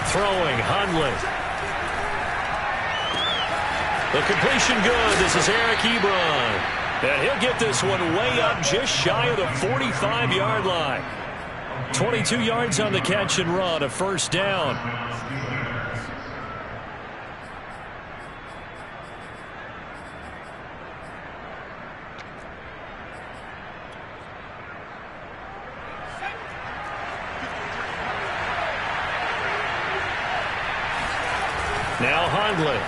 Throwing, Hundley. The completion good. This is Eric Ebron. And he'll get this one way up just shy of the 45-yard line. 22 yards on the catch and run, a first down. Now Hundley.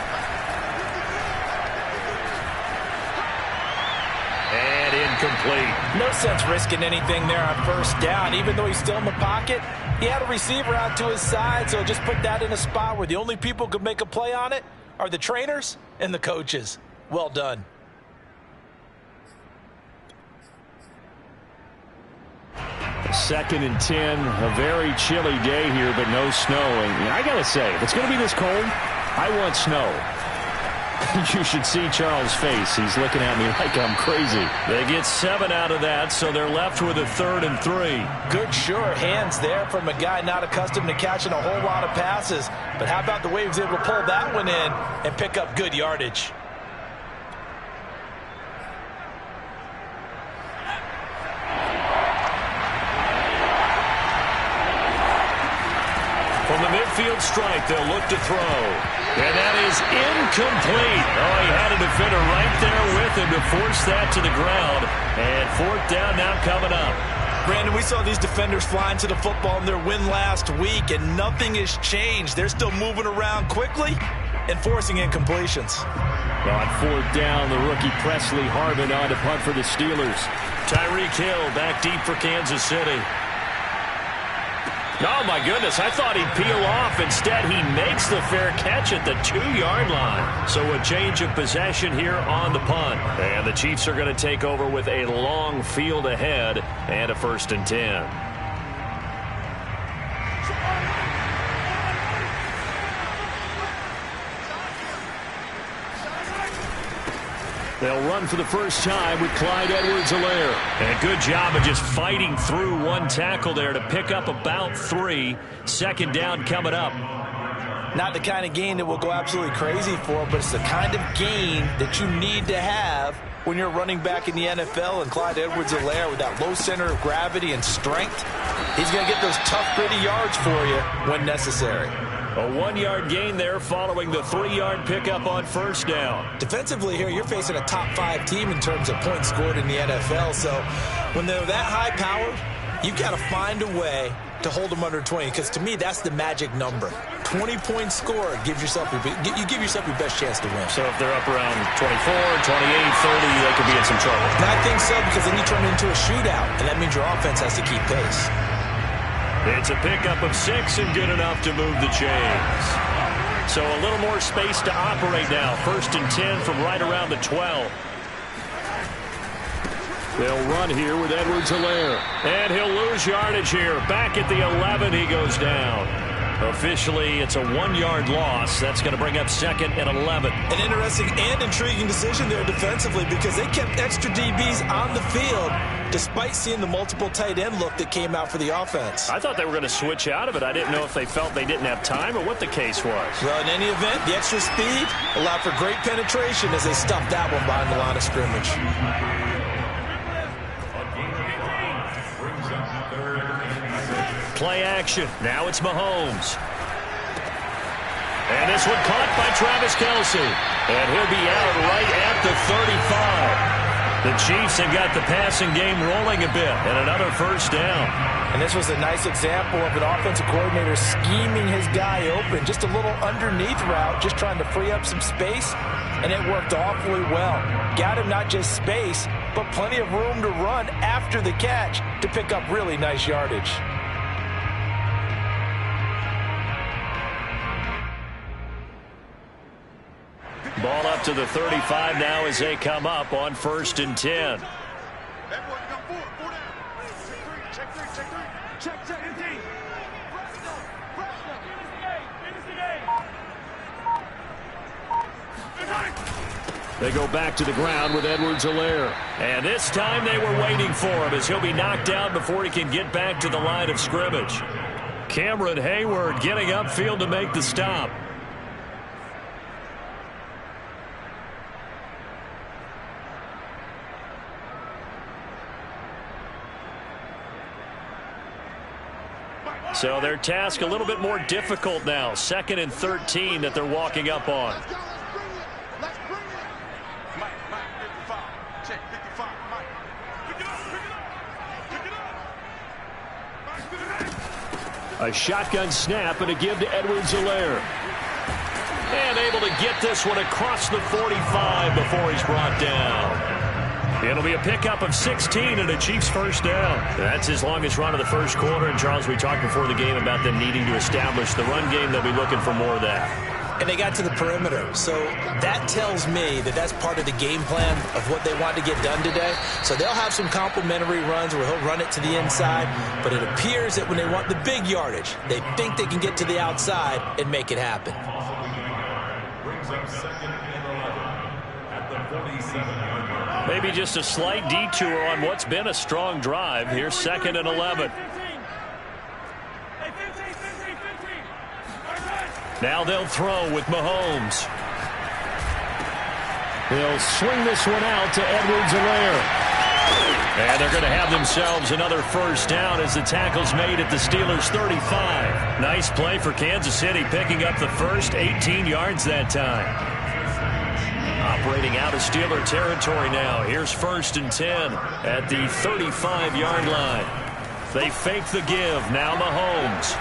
And incomplete. No sense risking anything there on first down. Even though he's still in the pocket, he had a receiver out to his side, so just put that in a spot where the only people who could make a play on it are the trainers and the coaches. Well done. Second and 10, a very chilly day here, but no snow. And I got to say, if it's going to be this cold, I want snow. You should see Charles' face. He's looking at me like I'm crazy. They get 7 out of that, so they're left with a 3rd and 3. Good, sure hands there from a guy not accustomed to catching a whole lot of passes. But how about the way he was able to pull that one in and pick up good yardage? From the midfield strike, they'll look to throw. And that is incomplete. Oh, he had a defender right there with him to force that to the ground. And 4th down now coming up. Brandon, we saw these defenders flying to the football in their win last week, and nothing has changed. They're still moving around quickly and forcing incompletions. On 4th down, the rookie Presley Harvin on to punt for the Steelers. Tyreek Hill back deep for Kansas City. Oh, my goodness, I thought he'd peel off. Instead, he makes the fair catch at the 2-yard line. So a change of possession here on the punt. And the Chiefs are going to take over with a long field ahead and a 1st and 10. They'll run for the first time with Clyde Edwards-Helaire. And a good job of just fighting through one tackle there to pick up about 3. 2nd down coming up. Not the kind of gain that we'll go absolutely crazy for, but it's the kind of gain that you need to have when you're running back in the NFL. And Clyde Edwards-Helaire, with that low center of gravity and strength, he's going to get those tough, gritty yards for you when necessary. A 1-yard gain there following the 3-yard pickup on first down. Defensively here, you're facing a top 5 team in terms of points scored in the NFL. So when they're that high powered, you've got to find a way to hold them under 20, because to me, that's the magic number. 20 points scored, you give yourself your best chance to win. So if they're up around 24, 28, 30, they could be in some trouble. And I think so, because then you turn it into a shootout, and that means your offense has to keep pace. It's a pickup of 6 and good enough to move the chains. So a little more space to operate now. 1st and 10 from right around the 12. They'll run here with Edwards-Helaire. And he'll lose yardage here. Back at the 11, he goes down. Officially, it's a 1-yard loss. That's going to bring up 2nd and 11. An interesting and intriguing decision there defensively, because they kept extra DBs on the field despite seeing the multiple tight end look that came out for the offense. I thought they were going to switch out of it. I didn't know if they felt they didn't have time or what the case was. Well, in any event, the extra speed allowed for great penetration as they stuffed that one behind the line of scrimmage. Play action. Now it's Mahomes. And this one caught by Travis Kelce. And he'll be out right at the 35. The Chiefs have got the passing game rolling a bit. And another first down. And this was a nice example of an offensive coordinator scheming his guy open. Just a little underneath route, just trying to free up some space. And it worked awfully well. Got him not just space, but plenty of room to run after the catch to pick up really nice yardage. Ball up to the 35 now as they come up on 1st and 10. They go back to the ground with Edwards-Helaire. And this time they were waiting for him, as he'll be knocked down before he can get back to the line of scrimmage. Cameron Hayward getting upfield to make the stop. So their task a little bit more difficult now. 2nd and 13 that they're walking up on. Let's bring it. Mike, 55. Check 55. Mike. Pick it up. A shotgun snap and a give to Edwards-Helaire. And able to get this one across the 45 before he's brought down. It'll be a pickup of 16 and a Chiefs first down. That's his longest run of the first quarter. And, Charles, we talked before the game about them needing to establish the run game. They'll be looking for more of that. And they got to the perimeter. So that tells me that that's part of the game plan of what they want to get done today. So they'll have some complementary runs where he'll run it to the inside. But it appears that when they want the big yardage, they think they can get to the outside and make it happen. Brings up 2nd and 11 at the 47-yard line. Maybe just a slight detour on what's been a strong drive. Here's 2nd and 11. Now they'll throw with Mahomes. They'll swing this one out to Edwards-Helaire. And they're going to have themselves another first down as the tackle's made at the Steelers' 35. Nice play for Kansas City, picking up the first 18 yards that time. Operating out of Steeler territory now. Here's 1st and 10 at the 35-yard line. They fake the give. Now Mahomes.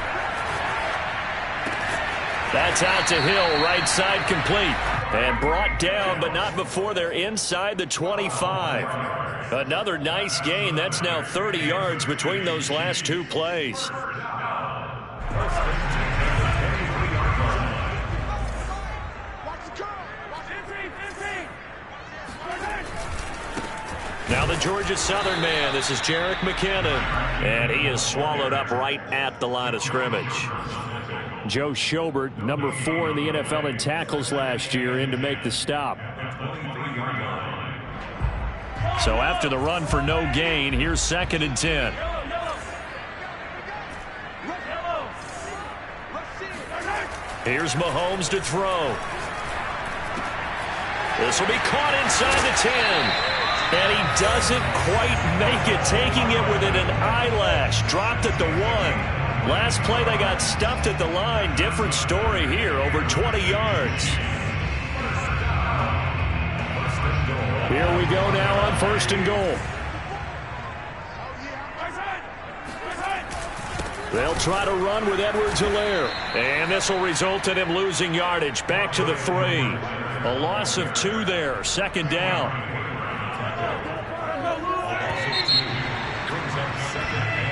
That's out to Hill, right side complete. And brought down, but not before they're inside the 25. Another nice gain. That's now 30 yards between those last two plays. Now the Georgia Southern man. This is Jerick McKinnon. And he is swallowed up right at the line of scrimmage. Joe Schobert, number 4 in the NFL in tackles last year, in to make the stop. So after the run for no gain, here's 2nd and 10. Here's Mahomes to throw. This will be caught inside the 10. And he doesn't quite make it, taking it within an eyelash. Dropped at the 1. Last play, they got stuffed at the line. Different story here, over 20 yards. Here we go now on 1st and goal. They'll try to run with Edwards-Helaire. And this will result in him losing yardage. Back to the 3. A loss of 2 there. 2nd down.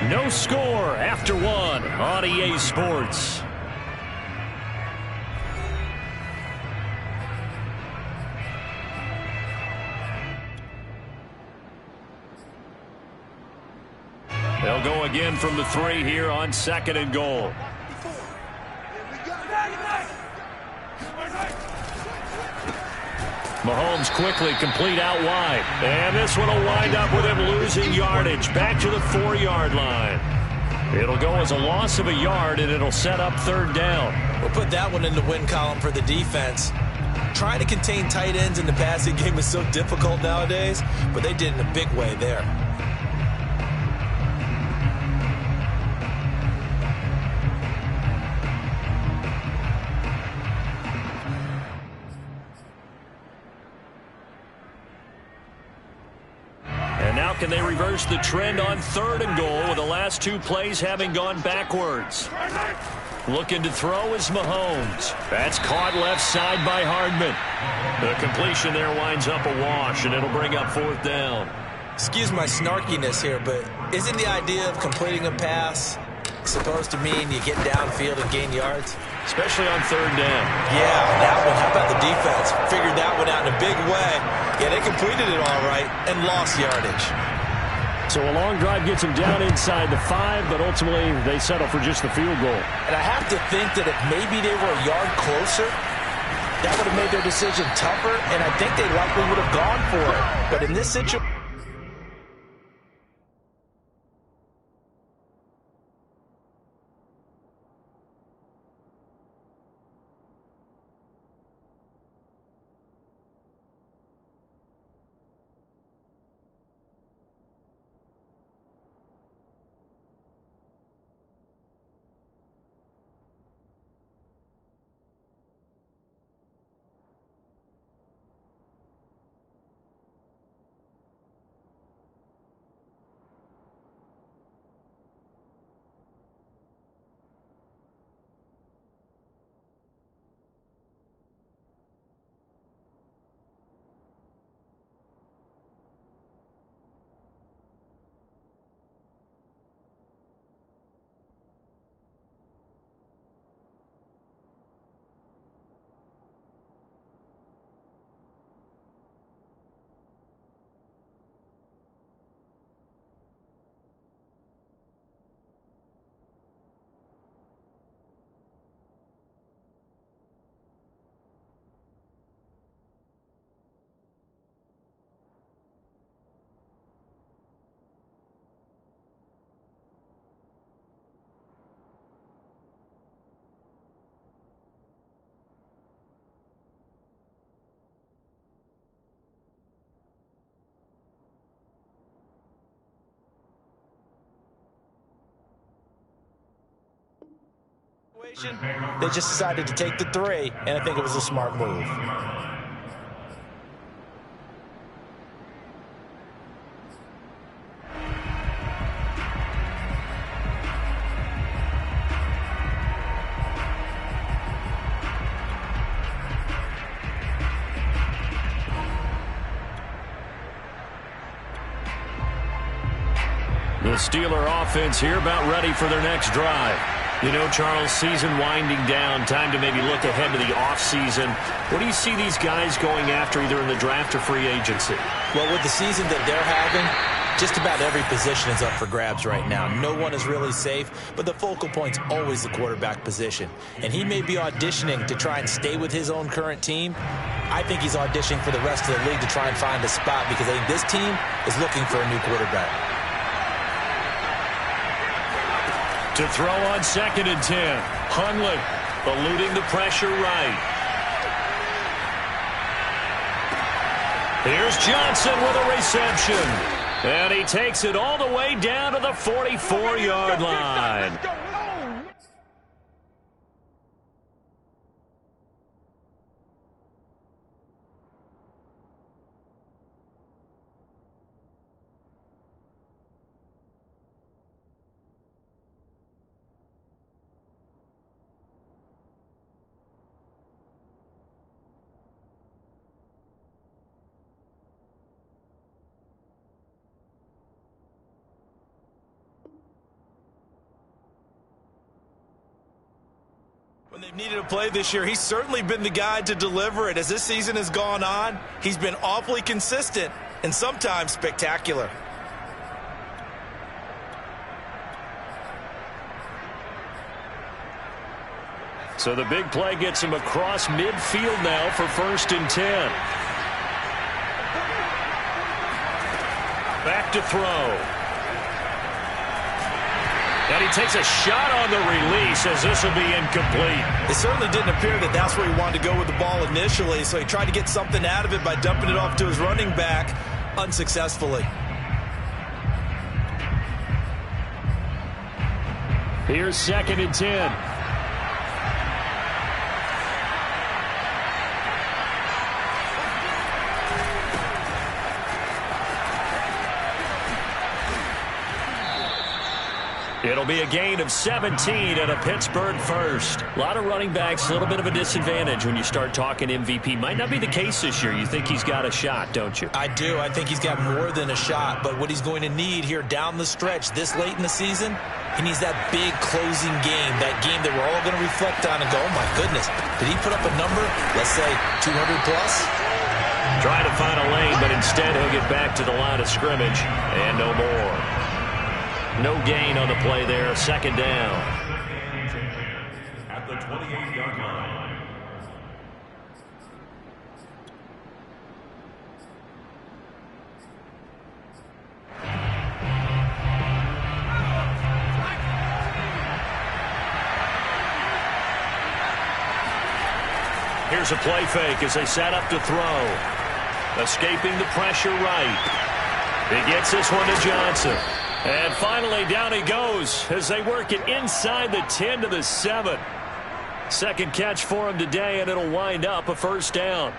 No score after 1 on EA Sports. They'll go again from the 3 here on 2nd and goal. Mahomes quickly complete out wide. And this one will wind up with him losing yardage. Back to the 4-yard line. It'll go as a loss of a yard, and it'll set up 3rd down. We'll put that one in the win column for the defense. Trying to contain tight ends in the passing game is so difficult nowadays, but they did in a big way there. Can they reverse the trend on 3rd and goal with the last 2 plays having gone backwards? Looking to throw is Mahomes. That's caught left side by Hardman. The completion there winds up a wash, and it'll bring up 4th down. Excuse my snarkiness here, but isn't the idea of completing a pass supposed to mean you get downfield and gain yards? Especially on 3rd down. Yeah, that one. How about the defense? Figured that one out in a big way. Yeah, they completed it all right and lost yardage. So a long drive gets them down inside the 5, but ultimately they settle for just the field goal. And I have to think that if maybe they were a yard closer, that would have made their decision tougher, and I think they likely would have gone for it. But in this situation, situation, they just decided to take the 3, and I think it was a smart move. The Steeler offense here about ready for their next drive. You know, Charles, season winding down, time to maybe look ahead to the offseason. What do you see these guys going after either in the draft or free agency? Well, with the season that they're having, just about every position is up for grabs right now. No one is really safe, but the focal point's always the quarterback position. And he may be auditioning to try and stay with his own current team. I think he's auditioning for the rest of the league to try and find a spot because I think this team is looking for a new quarterback. To throw on 2nd and 10. Hundley eluding the pressure right. Here's Johnson with a reception. And he takes it all the way down to the 44-yard line. When they've needed a play this year, he's certainly been the guy to deliver it. As this season has gone on, he's been awfully consistent and sometimes spectacular. So the big play gets him across midfield now for 1st and 10. Back to throw. And he takes a shot on the release as this will be incomplete. It certainly didn't appear that that's where he wanted to go with the ball initially, so he tried to get something out of it by dumping it off to his running back unsuccessfully. Here's 2nd and 10. It'll be a gain of 17 and a Pittsburgh first. A lot of running backs, a little bit of a disadvantage when you start talking MVP. Might not be the case this year. You think he's got a shot, don't you? I do. I think he's got more than a shot. But what he's going to need here down the stretch this late in the season, he needs that big closing game, that game that we're all going to reflect on and go, oh, my goodness, did he put up a number, let's say 200 plus? Trying to find a lane, but instead he'll get back to the line of scrimmage and no more. No gain on the play there. 2nd down. At the 28-yard line. Here's a play fake as they set up to throw. Escaping the pressure right. He gets this one to Johnson. And finally, down he goes as they work it inside the 10 to the 7. Second catch for him today, and it'll wind up a 1st down.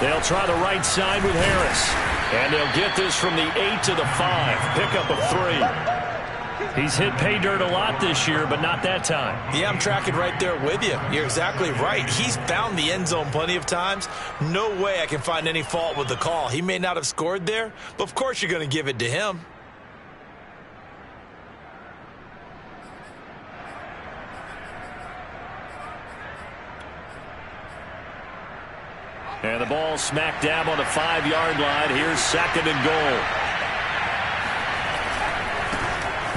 They'll try the right side with Harris. And they'll get this from the 8 to the 5. Pickup of 3. He's hit pay dirt a lot this year, but not that time. Yeah, I'm tracking right there with you. You're exactly right. He's found the end zone plenty of times. No way I can find any fault with the call. He may not have scored there, but of course you're going to give it to him. And the ball smack dab on the 5-yard line. Here's 2nd and goal.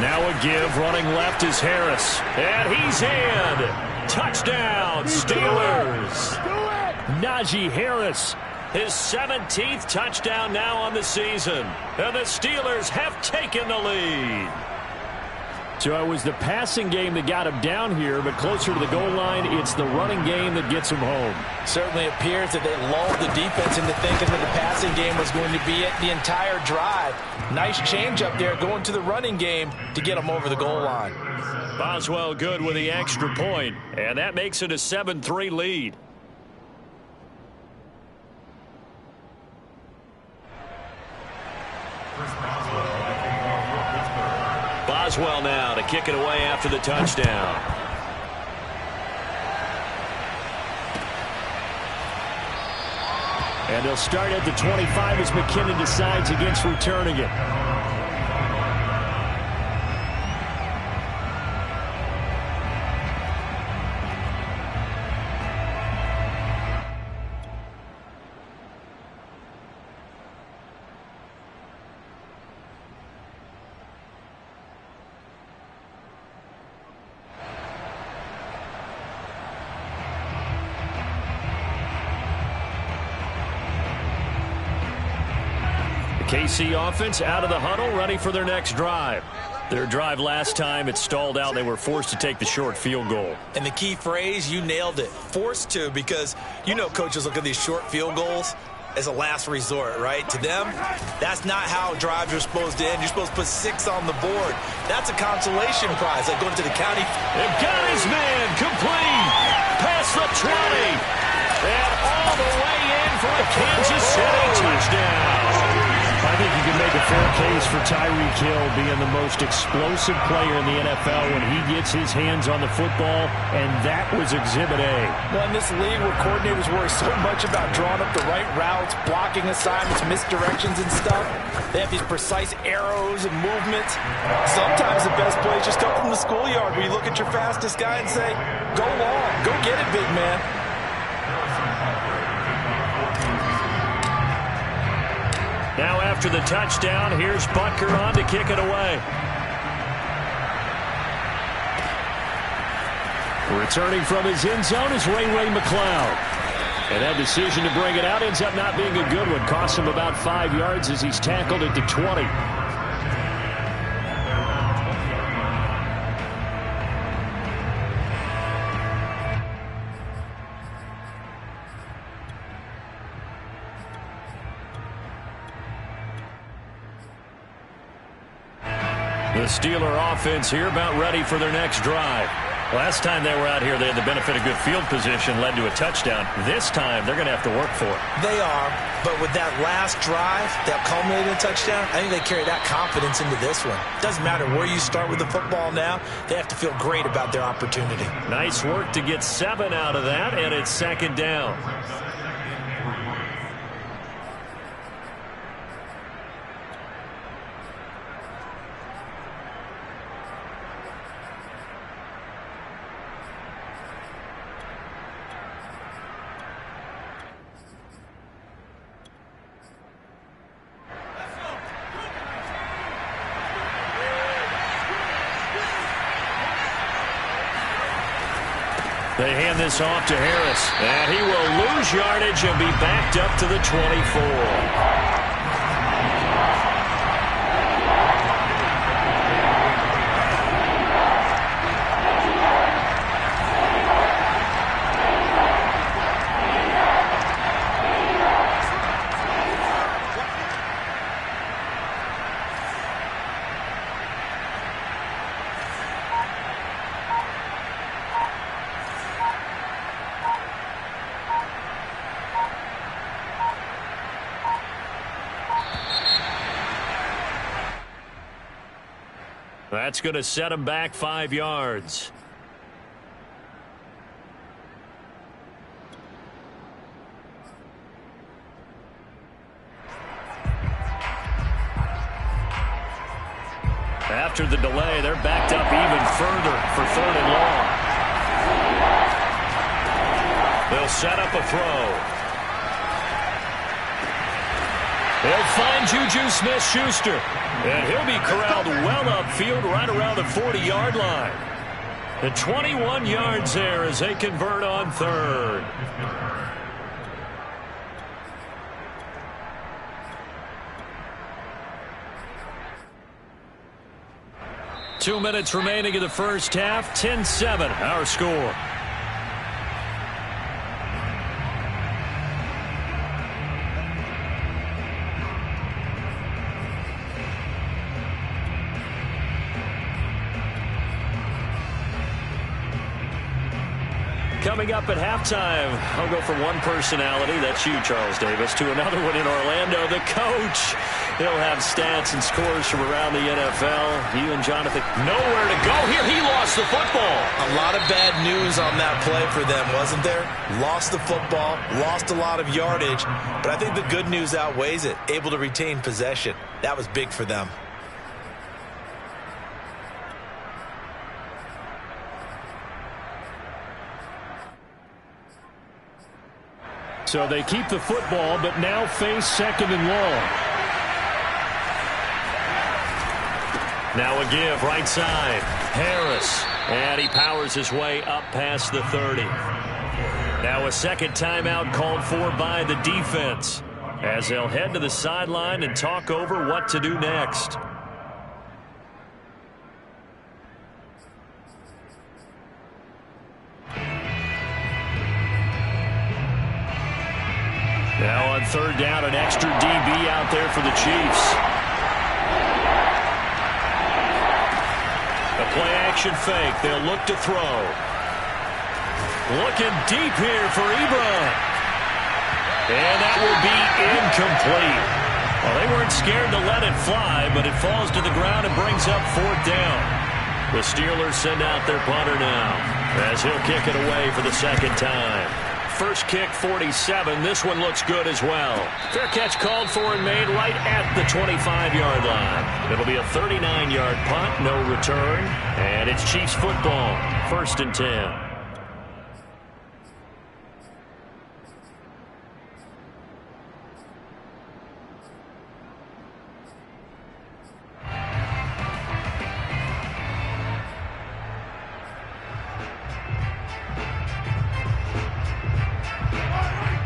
Now a give. Running left is Harris. And he's in. Touchdown, Steelers. Najee Harris His 17th touchdown now on the season. And the Steelers have taken the lead. So it was the passing game that got him down here, but closer to the goal line, it's the running game that gets him home. Certainly appears that they lulled the defense into thinking that the passing game was going to be it the entire drive. Nice change up there going to the running game to get him over the goal line. Boswell good with the extra point, and that makes it a 7-3 lead. Boswell now to kick it away after the touchdown. And they'll start at the 25 as McKinnon decides against returning it. KC offense out of the huddle, ready for their next drive. Their drive last time, it stalled out. They were forced to take the short field goal. And the key phrase, you nailed it. Forced to, because you know coaches look at these short field goals as a last resort, right? To them, that's not how drives are supposed to end. You're supposed to put 6 on the board. That's a consolation prize, like going to the county. They've got his man, complete, past the 20, and all the way in for a Kansas City touchdown. I think you can make a fair case for Tyreek Hill being the most explosive player in the NFL when he gets his hands on the football, and that was Exhibit A. Well, in this league where coordinators worry so much about drawing up the right routes, blocking assignments, misdirections and stuff, they have these precise arrows and movements. Sometimes the best plays just come from the schoolyard where you look at your fastest guy and say, go long, go get it, big man. Now after the touchdown, here's Butker on to kick it away. Returning from his end zone is Ray McCloud. And that decision to bring it out ends up not being a good one. Costs him about 5 yards as he's tackled at the 20. The Steeler offense here about ready for their next drive. Last time they were out here, they had the benefit of good field position, led to a touchdown. This time, they're going to have to work for it. They are, but with that last drive that culminated in a touchdown, I think they carry that confidence into this one. Doesn't matter where you start with the football now, they have to feel great about their opportunity. Nice work to get 7 out of that, and it's second down. They hand this off to Harris, and he will lose yardage and be backed up to the 24. That's going to set him back 5 yards. After the delay, they're backed up even further for 3rd and long. They'll set up a throw. They'll find Juju Smith-Schuster, and he'll be corralled well upfield right around the 40-yard line. The 21 yards there as they convert on 3rd. 2 minutes remaining in the first half. 10-7, our score. Coming up at halftime, I'll go from one personality, that's you, Charles Davis, to another one in Orlando, the coach. He'll have stats and scores from around the NFL. You and Jonathan, nowhere to go here. He lost the football. A lot of bad news on that play for them, wasn't there? Lost the football, lost a lot of yardage, but I think the good news outweighs it. Able to retain possession. That was big for them. So they keep the football, but now face second and long. Now a give, right side. Harris. And he powers his way up past the 30. Now a second timeout called for by the defense, as they'll head to the sideline and talk over what to do next. Now on third down, an extra DB out there for the Chiefs. A play-action fake. They'll look to throw. Looking deep here for Ebron. And that will be incomplete. Well, they weren't scared to let it fly, but it falls to the ground and brings up fourth down. The Steelers send out their punter now, as he'll kick it away for the second time. First kick, 47. This one looks good as well. Fair catch called for and made right at the 25-yard line. It'll be a 39-yard punt, no return, and it's Chiefs football. 1st and 10.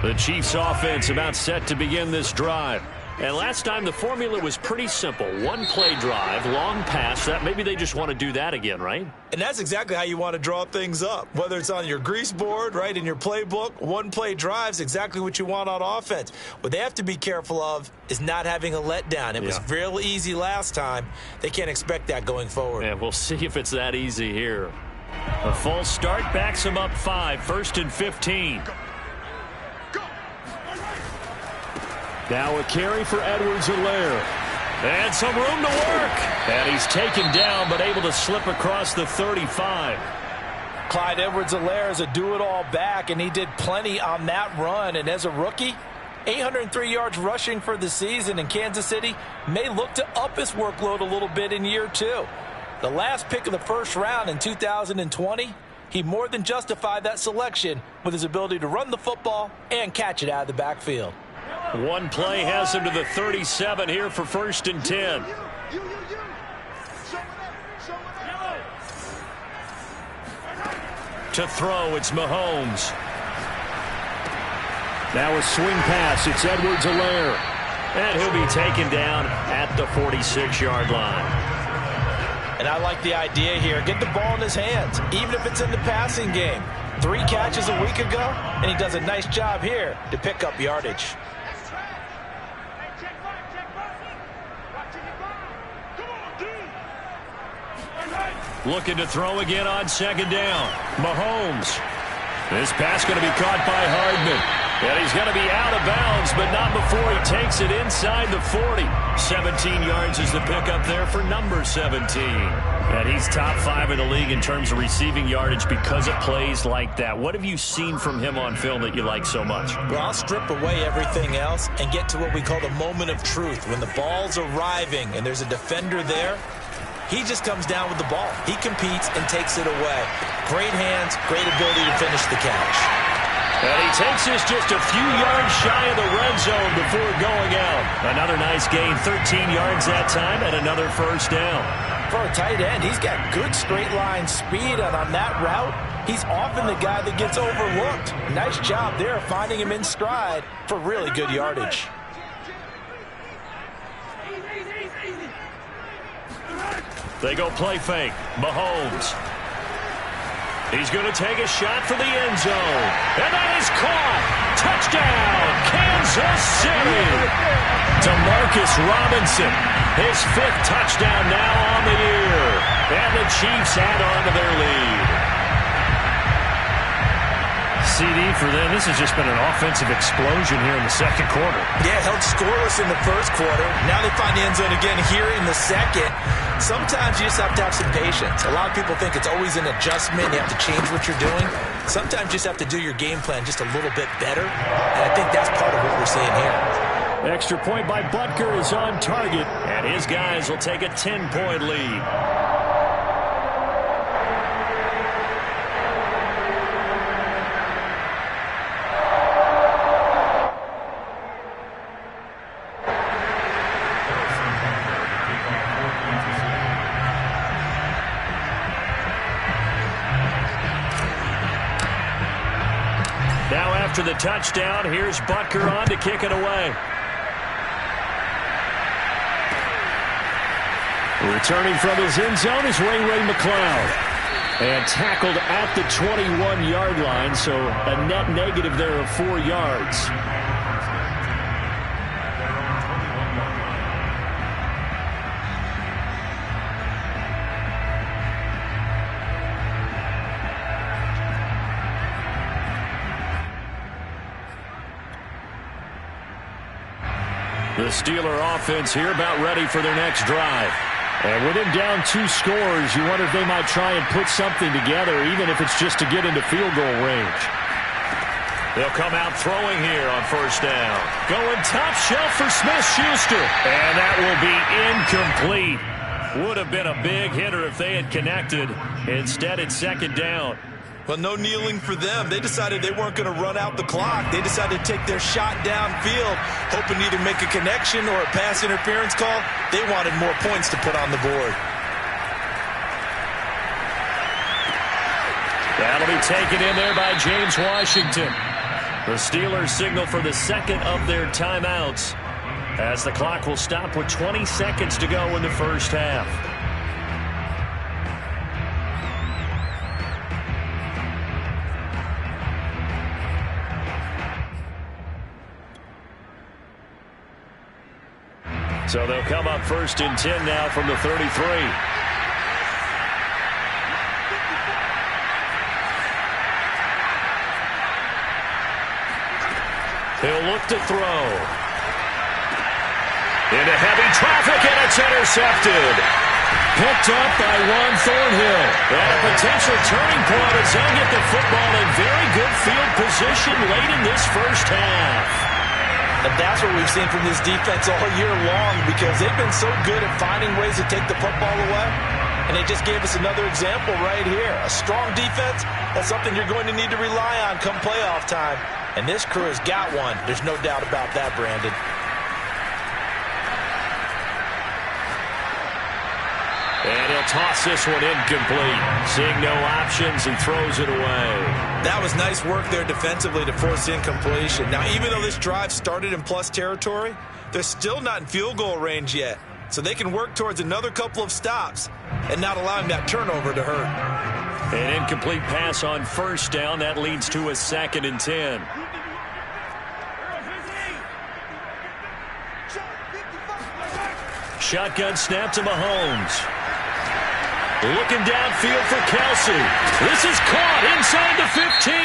The Chiefs offense about set to begin this drive. And last time the formula was pretty simple. One play drive, long pass. That maybe they just want to do that again, right? And that's exactly how you want to draw things up. Whether it's on your grease board, right, in your playbook, one play drives exactly what you want on offense. What they have to be careful of is not having a letdown. It was real easy last time. They can't expect that going forward. And we'll see if it's that easy here. A false start backs them up 5. 1st and 15. Now a carry for Edwards-Helaire. And some room to work. And he's taken down, but able to slip across the 35. Clyde Edwards-Helaire is a do-it-all back, and he did plenty on that run. And as a rookie, 803 yards rushing for the season, and Kansas City may look to up his workload a little bit in year 2. The last pick of the first round in 2020, he more than justified that selection with his ability to run the football and catch it out of the backfield. One play has him to the 37 here for 1st and 10. To throw, it's Mahomes. Now a swing pass, it's Edwards-Helaire. And he'll be taken down at the 46-yard line. And I like the idea here. Get the ball in his hands, even if it's in the passing game. 3 catches a week ago, and he does a nice job here to pick up yardage. Looking to throw again on 2nd down. Mahomes. This pass going to be caught by Hardman. And he's going to be out of bounds, but not before he takes it inside the 40. 17 yards is the pickup there for number 17. And he's top 5 in the league in terms of receiving yardage because it plays like that. What have you seen from him on film that you like so much? Well, I'll strip away everything else and get to what we call the moment of truth. When the ball's arriving and there's a defender there, he just comes down with the ball. He competes and takes it away. Great hands, great ability to finish the catch. And he takes this just a few yards shy of the red zone before going out. Another nice gain, 13 yards that time, and another 1st down. For a tight end, he's got good straight line speed, and on that route, he's often the guy that gets overlooked. Nice job there finding him in stride for really good yardage. They go play fake. Mahomes. He's going to take a shot for the end zone. And that is caught. Touchdown, Kansas City. Demarcus Robinson, his 5th touchdown now on the year. And the Chiefs add on to their lead. CD for them. This has just been an offensive explosion here in the second quarter. Yeah, held scoreless in the first quarter. Now they find the end zone again here in the second. Sometimes you just have to have some patience. A lot of people think it's always an adjustment. You have to change what you're doing. Sometimes you just have to do your game plan just a little bit better. And I think that's part of what we're seeing here. Extra point by Butker is on target. And his guys will take a 10-point lead. After the touchdown, here's Butker on to kick it away. Returning from his end zone is Ray McCloud. And tackled at the 21-yard line, so a net negative there of 4 yards. The Steeler offense here about ready for their next drive. And with him down 2 scores, you wonder if they might try and put something together, even if it's just to get into field goal range. They'll come out throwing here on first down. Going top shelf for Smith-Schuster. And that will be incomplete. Would have been a big hitter if they had connected. Instead, it's second down. Well, no kneeling for them. They decided they weren't going to run out the clock. They decided to take their shot downfield, hoping to either make a connection or a pass interference call. They wanted more points to put on the board. That'll be taken in there by James Washington. The Steelers signal for the second of their timeouts, as the clock will stop with 20 seconds to go in the first half. So they'll come up first and 10 now from the 33. He'll look to throw. Into heavy traffic, and it's intercepted. Picked up by Juan Thornhill. And a potential turning point as they'll get the football in very good field position late in this first half. And that's what we've seen from this defense all year long, because they've been so good at finding ways to take the football away. And they just gave us another example right here. A strong defense, that's something you're going to need to rely on come playoff time. And this crew has got one. There's no doubt about that, Brandon. And he'll toss this one incomplete. Seeing no options, he throws it away. That was nice work there defensively to force incompletion. Now, even though this drive started in plus territory, they're still not in field goal range yet. So they can work towards another couple of stops and not allowing that turnover to hurt. An incomplete pass on first down. That leads to a 2nd and 10. Shotgun snap to Mahomes. Looking downfield for Kelsey. This is caught inside the 15.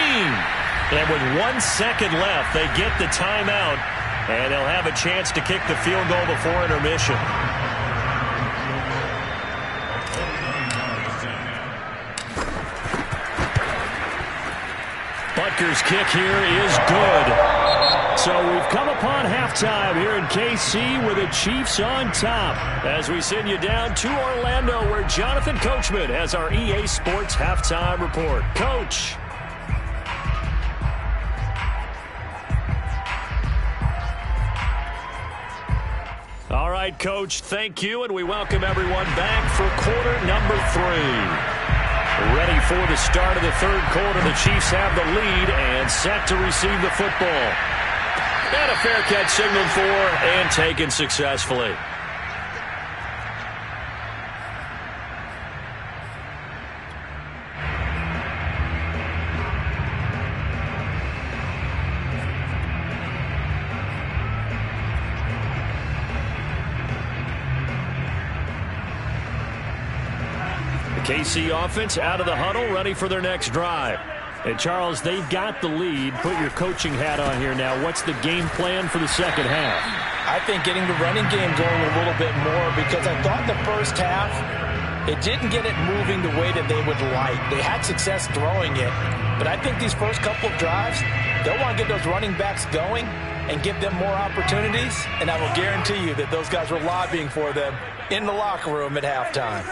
And with 1 second left, they get the timeout. And they'll have a chance to kick the field goal before intermission. Butker's kick here is good. So we've come upon halftime here in KC with the Chiefs on top, as we send you down to Orlando, where Jonathan Coachman has our EA Sports Halftime Report. Coach. All right, Coach, thank you, and we welcome everyone back for quarter number 3. Ready for the start of the third quarter. The Chiefs have the lead and set to receive the football. And a fair catch signaled for and taken successfully. KC offense out of the huddle, ready for their next drive. And Charles, they've got the lead. Put your coaching hat on here now. What's the game plan for the second half? I think getting the running game going a little bit more, because I thought the first half, it didn't get it moving the way that they would like. They had success throwing it, but I think these first couple of drives, they'll want to get those running backs going and give them more opportunities, and I will guarantee you that those guys were lobbying for them in the locker room at halftime.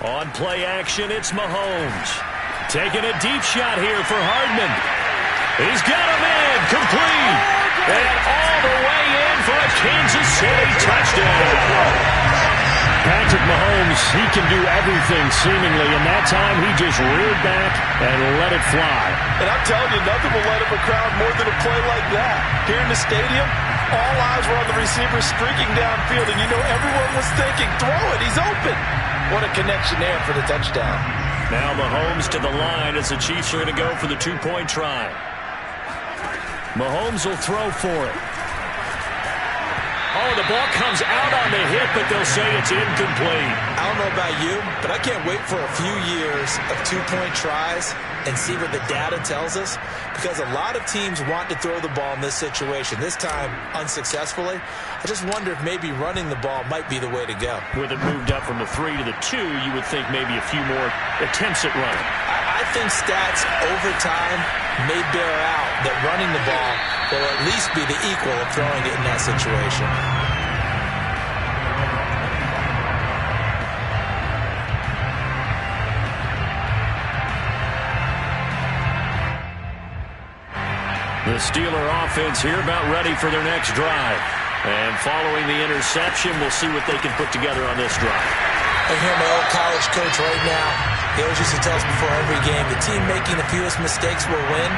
On play action, it's Mahomes. Taking a deep shot here for Hardman. He's got him in, complete. And all the way in for a Kansas City touchdown. Patrick Mahomes, he can do everything seemingly, and that time he just reared back and let it fly. And I'm telling you, nothing will let up a crowd more than a play like that. Here in the stadium, all eyes were on the receiver streaking downfield, and you know everyone was thinking, throw it, he's open. What a connection there for the touchdown. Now Mahomes to the line as the Chiefs are going to go for the two-point try. Mahomes will throw for it. Oh, the ball comes out on the hit, but they'll say it's incomplete. I don't know about you, but I can't wait for a few years of two-point tries and see what the data tells us, because a lot of teams want to throw the ball in this situation, this time unsuccessfully. I just wonder if maybe running the ball might be the way to go. With it moved up from the 3 to the 2, you would think maybe a few more attempts at running. I think stats over time may bear out that running the ball will at least be the equal of throwing it in that situation. The Steeler offense here about ready for their next drive. And following the interception, we'll see what they can put together on this drive. I hear my old college coach right now. He always used to tell us before every game, the team making the fewest mistakes will win.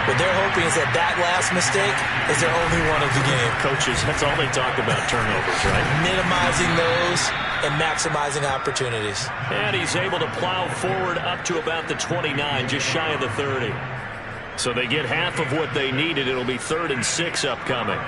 What they're hoping is that that last mistake is their only one of the game. Coaches, that's all they talk about, turnovers, right? Minimizing those and maximizing opportunities. And he's able to plow forward up to about the 29, just shy of the 30. So they get half of what they needed. It'll be 3rd and 6 upcoming.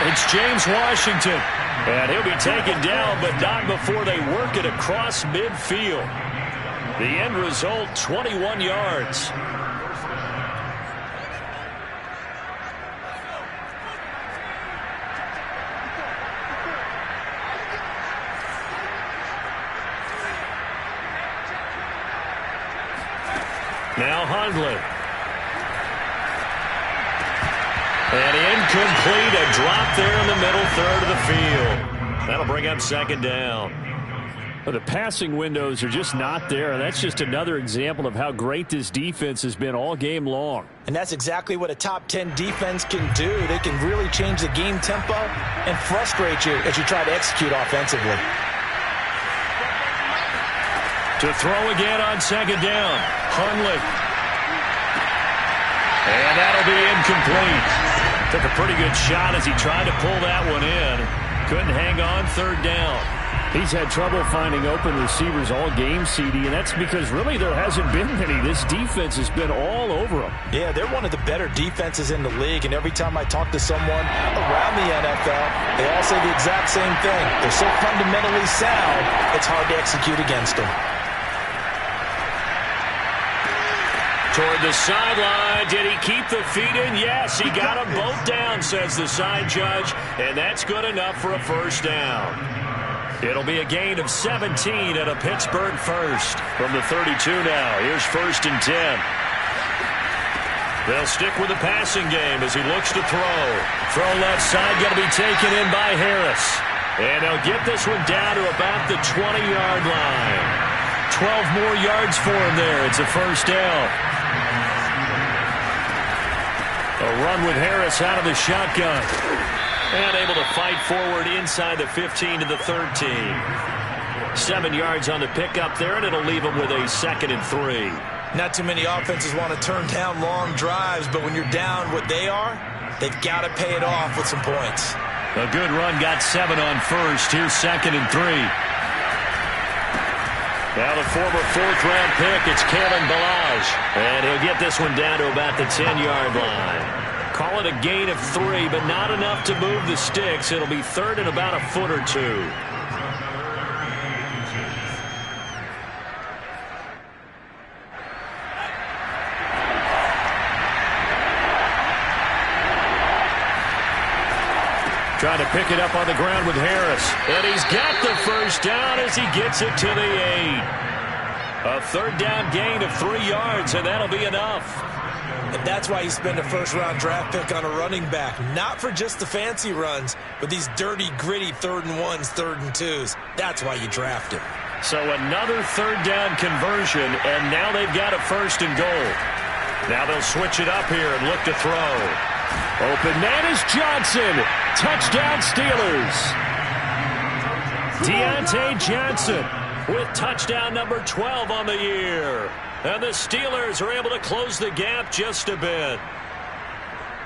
It's James Washington, and he'll be taken down, but not before they work it across midfield. The end result, 21 yards. Now Hundley. And incomplete, a drop there in the middle third of the field. That'll bring up 2nd down. The passing windows are just not there. That's just another example of how great this defense has been all game long. And that's exactly what a top 10 defense can do. They can really change the game tempo and frustrate you as you try to execute offensively. To throw again on 2nd down, Hundley. And that'll be incomplete. Took a pretty good shot as he tried to pull that one in. Couldn't hang on, 3rd down. He's had trouble finding open receivers all game, CD, and that's because really there hasn't been many. This defense has been all over them. Yeah, they're one of the better defenses in the league, and every time I talk to someone around the NFL, they all say the exact same thing. They're so fundamentally sound, it's hard to execute against them. Toward the sideline. Did he keep the feet in? Yes, he got them both down, says the side judge, and that's good enough for a 1st down. It'll be a gain of 17 at a Pittsburgh first from the 32 now. Here's 1st and 10. They'll stick with the passing game as he looks to throw. Throw left side, going to be taken in by Harris. And they'll get this one down to about the 20-yard line. 12 more yards for him there. It's a 1st down. run with Harris out of the shotgun. And able to fight forward inside the 15 to the 13. 7 yards on the pickup there, and it'll leave them with a 2nd and 3. Not too many offenses want to turn down long drives, but when you're down what they are, they've got to pay it off with some points. A good run, got 7 on first. Here's 2nd and 3. Now the former 4th-round pick, it's Kalen Ballage. And he'll get this one down to about the 10-yard line. Call it a gain of 3, but not enough to move the sticks. It'll be 3rd and about a foot or 2. Trying to pick it up on the ground with Harris. And he's got the first down as he gets it to the 8. A 3rd down gain of 3 yards, and that'll be enough. And that's why you spend a first-round draft pick on a running back. Not for just the fancy runs, but these dirty, gritty 3rd and 1s, 3rd and 2s. That's why you draft him. So another 3rd down conversion, and now they've got a 1st and goal. Now they'll switch it up here and look to throw. Open man is Johnson. Touchdown Steelers. Deontay Johnson with touchdown number 12 on the year. And the Steelers are able to close the gap just a bit.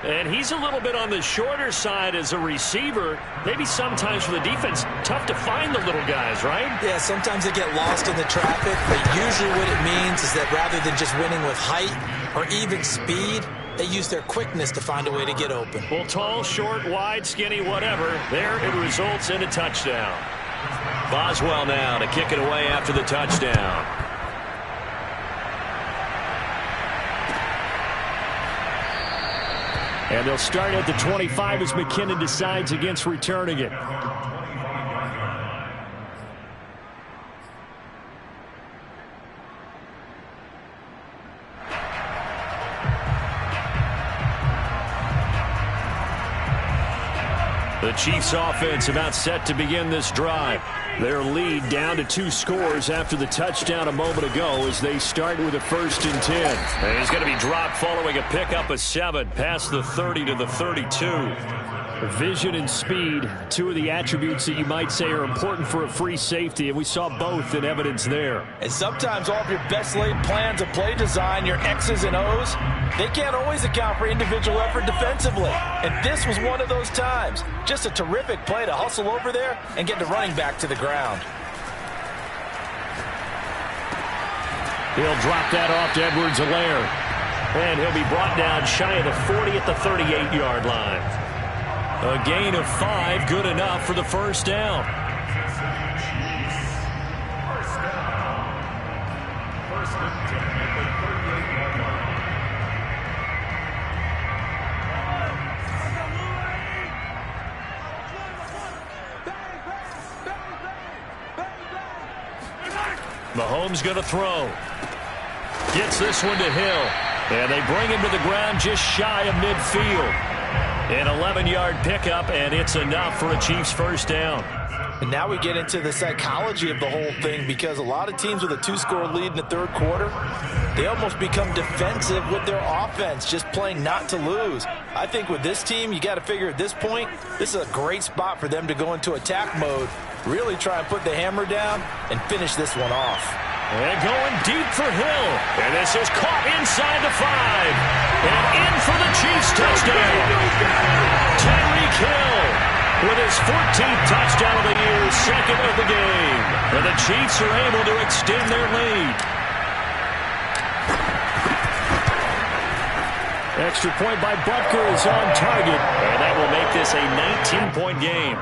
And he's a little bit on the shorter side as a receiver. Maybe sometimes for the defense, tough to find the little guys, right? Yeah, sometimes they get lost in the traffic, but usually what it means is that rather than just winning with height or even speed, they use their quickness to find a way to get open. Well, tall, short, wide, skinny, whatever, there it results in a touchdown. Boswell now to kick it away after the touchdown. And they'll start at the 25 as McKinnon decides against returning it. The Chiefs offense about set to begin this drive. Their lead down to 2 scores after the touchdown a moment ago as they start with a 1st and 10. And he's going to be dropped following a pickup of 7 past the 30 to the 32. Vision and speed, 2 of the attributes that you might say are important for a free safety, and we saw both in evidence there. And sometimes all of your best laid plans of play design, your X's and O's, they can't always account for individual effort defensively. And this was one of those times. Just a terrific play to hustle over there and get the running back to the ground. He'll drop that off to Edwards-Helaire. And he'll be brought down shy of the 40 at the 38-yard line. A gain of 5, good enough for the 1st down. Mahomes going to throw. Gets this one to Hill. And they bring him to the ground just shy of midfield. An 11-yard pickup, and it's enough for a Chiefs 1st down. And now we get into the psychology of the whole thing, because a lot of teams with a 2-score lead in the 3rd quarter, they almost become defensive with their offense, just playing not to lose. I think with this team, you got to figure at this point, this is a great spot for them to go into attack mode, really try and put the hammer down and finish this one off. And going deep for Hill. And this is caught inside the 5. And in for the Chiefs touchdown. Tyreek Hill with his 14th touchdown of the year, 2nd of the game. And the Chiefs are able to extend their lead. Extra point by Butker is on target. And that will make this a 19-point game.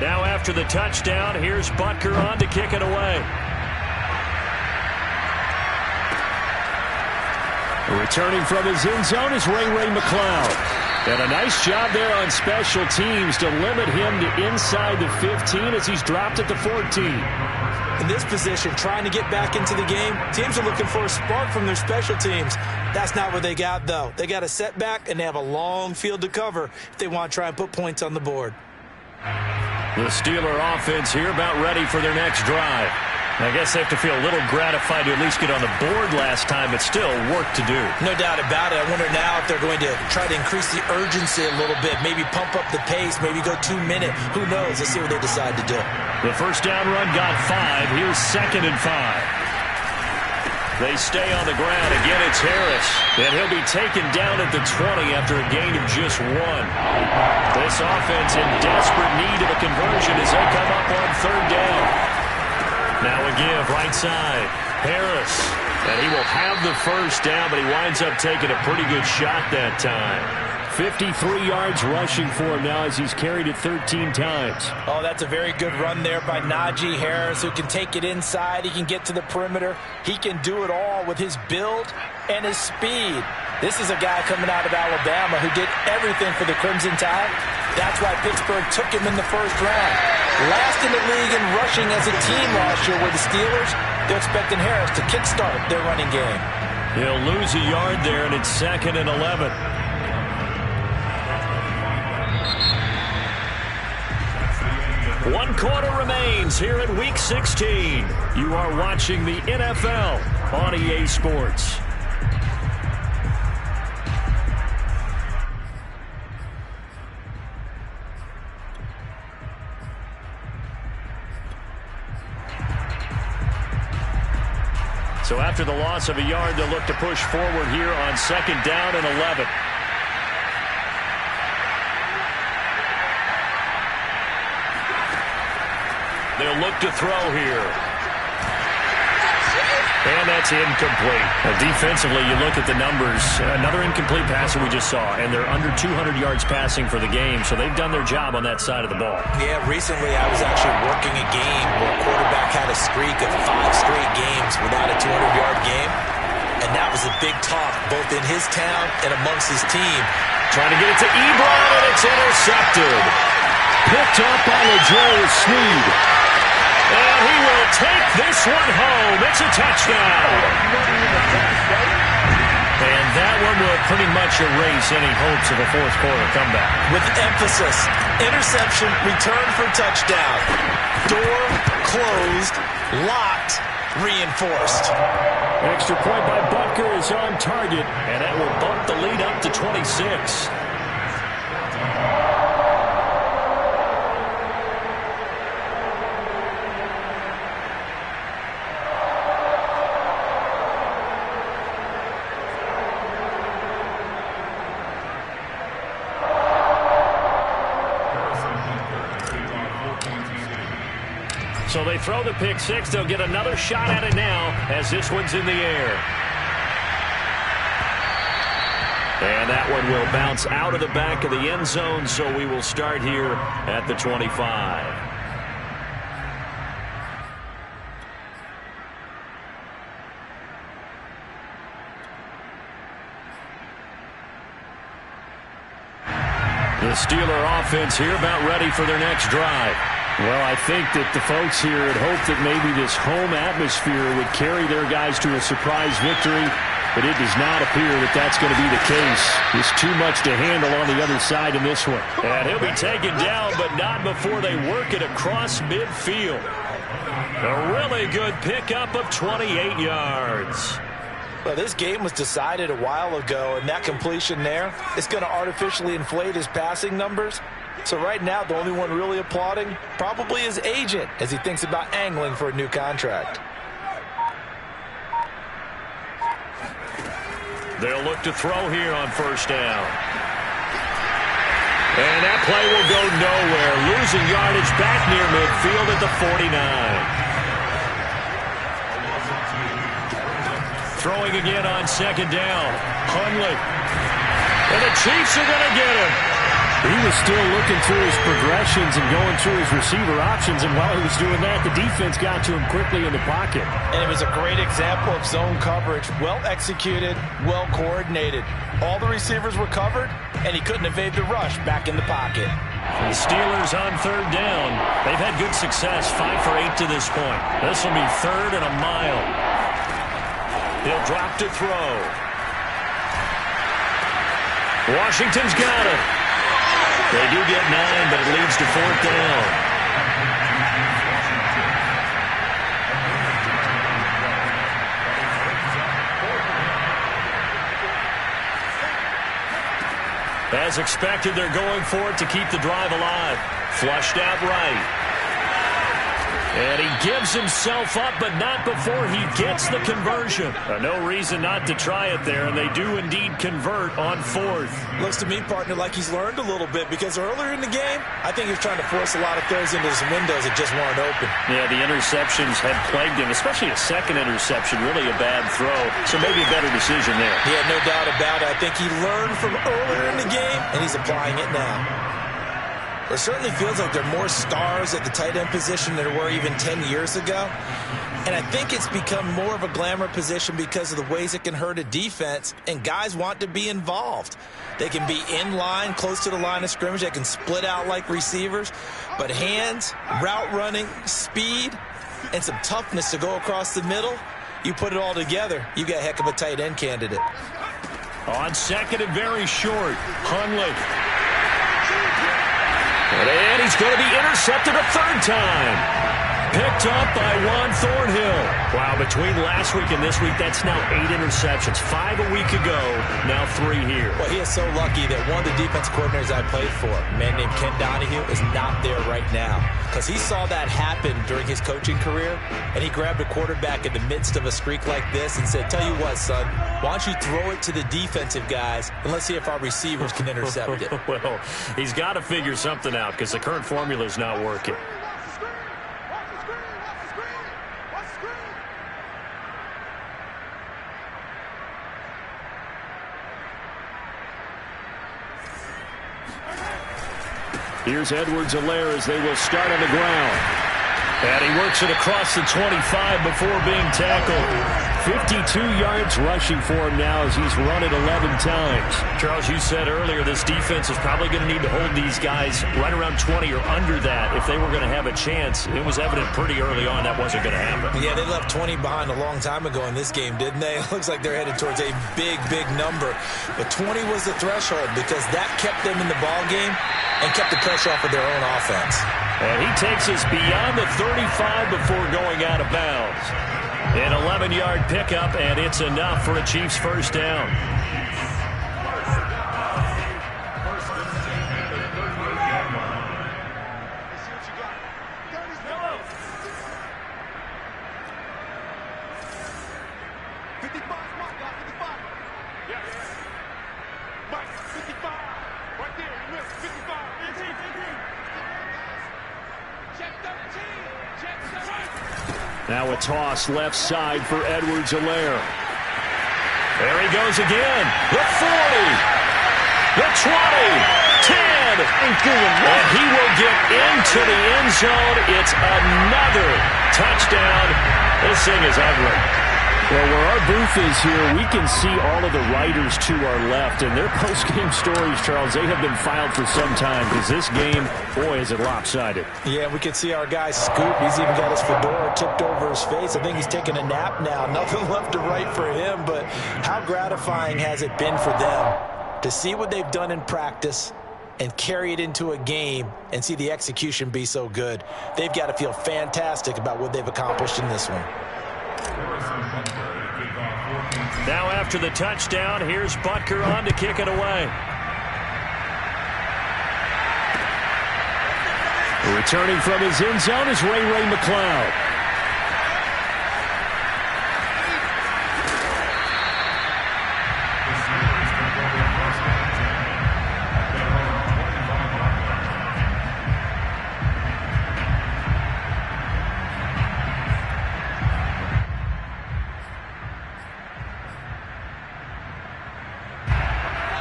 Now after the touchdown, here's Butker on to kick it away. Returning from his end zone is Ray McCloud. And a nice job there on special teams to limit him to inside the 15 as he's dropped at the 14. In this position, trying to get back into the game, teams are looking for a spark from their special teams. That's not what they got, though. They got a setback, and they have a long field to cover if they want to try and put points on the board. The Steeler offense here about ready for their next drive. I guess they have to feel a little gratified to at least get on the board last time, but still work to do. No doubt about it. I wonder now if they're going to try to increase the urgency a little bit, maybe pump up the pace, maybe go 2 minute. Who knows? Let's see what they decide to do. The first down run got 5. Here's 2nd and 5. They stay on the ground. Again, it's Harris. And he'll be taken down at the 20 after a gain of just 1. This offense in desperate need of a conversion as they come up on 3rd down. Now a give, right side. Harris. And he will have the first down, but he winds up taking a pretty good shot that time. 53 yards rushing for him now as he's carried it 13 times. Oh, that's a very good run there by Najee Harris, who can take it inside. He can get to the perimeter. He can do it all with his build and his speed. This is a guy coming out of Alabama who did everything for the Crimson Tide. That's why Pittsburgh took him in the first round. Last in the league in rushing as a team last year were the Steelers. They're expecting Harris to kickstart their running game. He'll lose a yard there, and it's 2nd and 11. One quarter remains here in Week 16. You are watching the NFL on EA Sports. So after the loss of a yard, they'll look to push forward here on 2nd down and 11. They'll look to throw here. And that's incomplete. Defensively, you look at the numbers. Another incomplete passer we just saw, and they're under 200 yards passing for the game, so they've done their job on that side of the ball. Yeah, recently I was actually working a game where a quarterback had a streak of 5 straight games without a 200-yard game, and that was a big talk both in his town and amongst his team. Trying to get it to Ebron, and it's intercepted. Picked up by LaJoe Sneed. And he will take this one home. It's a touchdown. And that one will pretty much erase any hopes of a fourth quarter comeback. With emphasis, interception, return for touchdown. Door closed, locked, reinforced. Extra point by Butker is on target, and that will bump the lead up to 26. So they throw the pick six. They'll get another shot at it now as this one's in the air. And that one will bounce out of the back of the end zone, so we will start here at the 25. The Steeler offense here about ready for their next drive. Well, I think that the folks here had hoped that maybe this home atmosphere would carry their guys to a surprise victory, but it does not appear that that's going to be the case. There's too much to handle on the other side in this one. And he'll be taken down, but not before they work it across midfield. A really good pickup of 28 yards. Well, this game was decided a while ago, and that completion there is going to artificially inflate his passing numbers. So right now, the only one really applauding probably his agent as he thinks about angling for a new contract. They'll look to throw here on first down. And that play will go nowhere. Losing yardage back near midfield at the 49. Throwing again on second down. Hundley. And the Chiefs are going to get him. He was still looking through his progressions and going through his receiver options, and while he was doing that, the defense got to him quickly in the pocket. And it was a great example of zone coverage. Well executed, well coordinated. All the receivers were covered, and he couldn't evade the rush back in the pocket. The Steelers on third down. They've had good success, 5 for 8 to this point. This will be 3rd and a mile. He'll drop to throw. Washington's got it. They do get 9, but it leads to 4th down. As expected, they're going for it to keep the drive alive. Flushed out right. And he gives himself up, but not before he gets the conversion. No reason not to try it there, and they do indeed convert on 4th. Looks to me, partner, like he's learned a little bit, because earlier in the game, I think he was trying to force a lot of throws into some windows that just weren't open. Yeah, the interceptions had plagued him, especially a second interception, really a bad throw. So maybe a better decision there. Yeah, no doubt about it. I think he learned from earlier in the game, and he's applying it now. It certainly feels like there are more stars at the tight end position than there were even 10 years ago. And I think it's become more of a glamour position because of the ways it can hurt a defense, and guys want to be involved. They can be in line, close to the line of scrimmage. They can split out like receivers. But hands, route running, speed, and some toughness to go across the middle, you put it all together, you got a heck of a tight end candidate. On 2nd and very short, Hundley. And he's going to be intercepted a 3rd time. Picked up by Juan Thornhill. Wow, between last week and this week, that's now 8 interceptions. 5 a week ago, now 3 here. Well, he is so lucky that one of the defense coordinators I played for, a man named Ken Donahue, is not there right now. Because he saw that happen during his coaching career, and he grabbed a quarterback in the midst of a streak like this and said, tell you what, son, why don't you throw it to the defensive guys, and let's see if our receivers can intercept it. Well, he's got to figure something out because the current formula is not working. Here's Edwards-Helaire as they will start on the ground. And he works it across the 25 before being tackled. 52 yards rushing for him now as he's run it 11 times. Charles, you said earlier this defense is probably going to need to hold these guys right around 20 or under that if they were going to have a chance. It was evident pretty early on that wasn't going to happen. Yeah, they left 20 behind a long time ago in this game, didn't they? It looks like they're headed towards a big, big number. But 20 was the threshold because that kept them in the ball game and kept the pressure off of their own offense. And he takes us beyond the 35 before going out of bounds. An 11-yard pickup, and it's enough for a Chiefs first down. Now a toss left side for Edwards-Helaire. There he goes again. The 40. The 20. 10. And he will get into the end zone. It's another touchdown. This thing is ugly. Well, where our booth is here, we can see all of the writers to our left. And their post-game stories, Charles, they have been filed for some time because this game, boy, is it lopsided. Yeah, we can see our guy Scoop. He's even got his fedora tipped over his face. I think he's taking a nap now. Nothing left to write for him, but how gratifying has it been for them to see what they've done in practice and carry it into a game and see the execution be so good. They've got to feel fantastic about what they've accomplished in this one. Now after the touchdown, here's Butker on to kick it away. Returning from his end zone is Ray McCloud.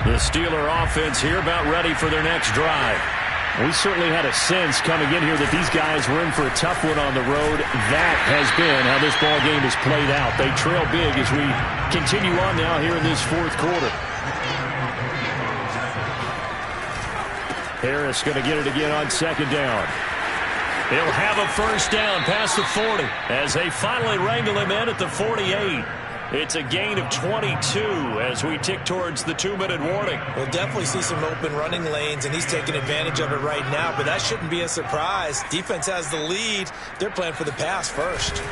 The Steeler offense here about ready for their next drive. We certainly had a sense coming in here that these guys were in for a tough one on the road. That has been how this ball game has played out. They trail big as we continue on now here in this fourth quarter. Harris going to get it again on second down. He'll have a first down past the 40 as they finally wrangle him in at the 48. It's a gain of 22 as we tick towards the 2-minute warning. We'll definitely see some open running lanes, and he's taking advantage of it right now, but that shouldn't be a surprise. Defense has the lead. They're playing for the pass first.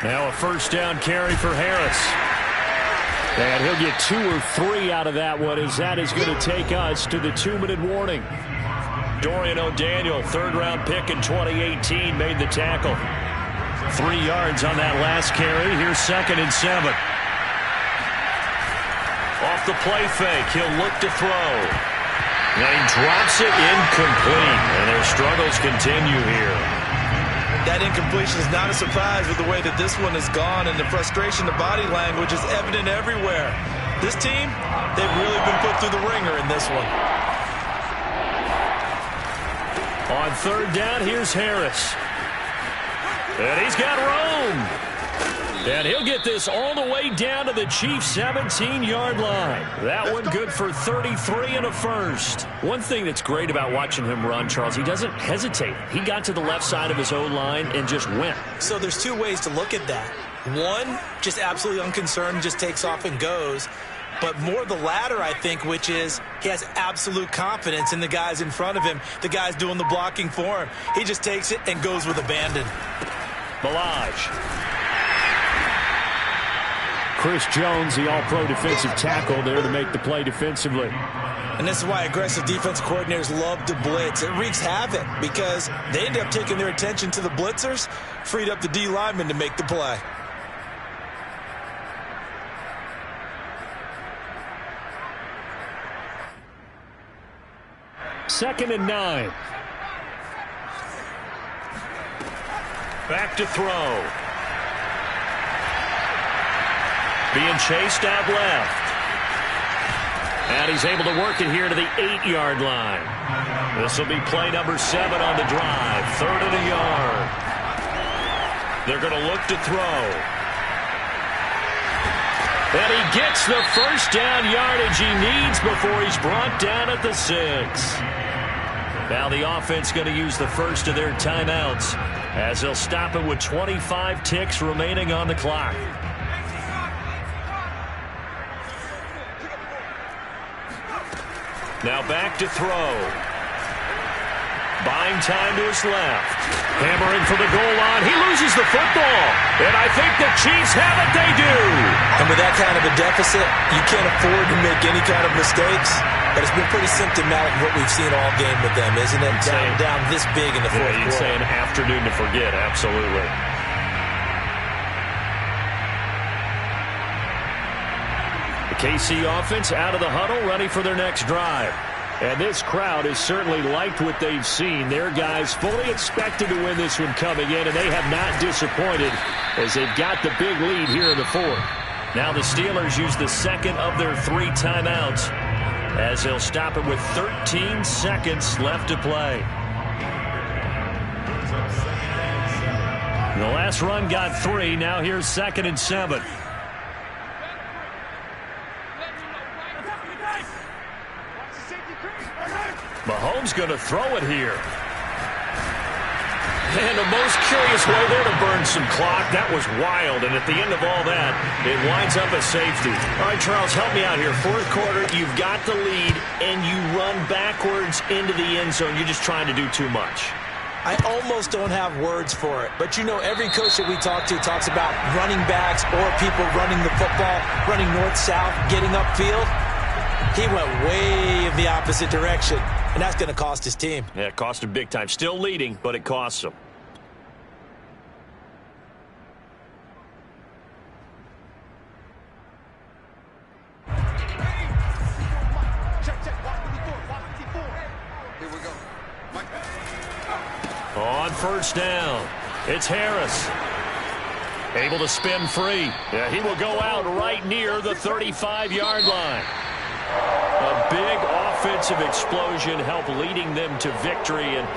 Now a first down carry for Harris. And he'll get 2 or 3 out of that one as that is going to take us to the 2-minute warning. Dorian O'Daniel, third-round pick in 2018, made the tackle. 3 yards on that last carry. Here's 2nd and 7. Off the play fake, he'll look to throw. And he drops it incomplete, and their struggles continue here. That incompletion is not a surprise with the way that this one has gone, and the frustration, the body language is evident everywhere. This team, they've really been put through the ringer in this one. On third down, here's Harris. And he's got room. And he'll get this all the way down to the Chiefs' 17-yard line. That one good for 33 and a first. One thing that's great about watching him run, Charles, he doesn't hesitate. He got to the left side of his O-line and just went. So there's 2 ways to look at that. One, just absolutely unconcerned, just takes off and goes. But more the latter, I think, which is he has absolute confidence in the guys in front of him, the guys doing the blocking for him. He just takes it and goes with abandon. Ballage. Chris Jones, the all-pro defensive tackle, there to make the play defensively. And this is why aggressive defense coordinators love to blitz. It wreaks havoc because they end up taking their attention to the blitzers, freed up the D lineman to make the play. Second and 9. Back to throw. Being chased out left. And he's able to work it here to the 8-yard line. This will be play number 7 on the drive. 3rd and a yard. They're going to look to throw. And he gets the first down yardage he needs before he's brought down at the 6. Now the offense going to use the first of their timeouts as they'll stop it with 25 ticks remaining on the clock. Now back to throw. Buying time to his left. Hammering for the goal line. He loses the football. And I think the Chiefs have it. They do. And with that kind of a deficit, you can't afford to make any kind of mistakes. But it's been pretty symptomatic of what we've seen all game with them, isn't it? Down this big in the fourth quarter. You'd say an afternoon to forget. Absolutely. The KC offense out of the huddle, ready for their next drive. And this crowd has certainly liked what they've seen. Their guys fully expected to win this one coming in, and they have not disappointed as they've got the big lead here in the fourth. Now the Steelers use the second of their 3 timeouts as they'll stop it with 13 seconds left to play. The last run got 3. Now here's 2nd and 7. Mahomes going to throw it here. And the most curious way there to burn some clock. That was wild. And at the end of all that, it winds up a safety. All right, Charles, help me out here. Fourth quarter, you've got the lead, and you run backwards into the end zone. You're just trying to do too much. I almost don't have words for it. But, you know, every coach that we talk to talks about running backs or people running the football, running north-south, getting upfield. He went way in the opposite direction, and that's going to cost his team. Yeah, it cost him big time. Still leading, but it costs him. On first down, it's Harris. Able to spin free. Yeah, he will go out right near the 35-yard line. A big offensive explosion helped leading them to victory, and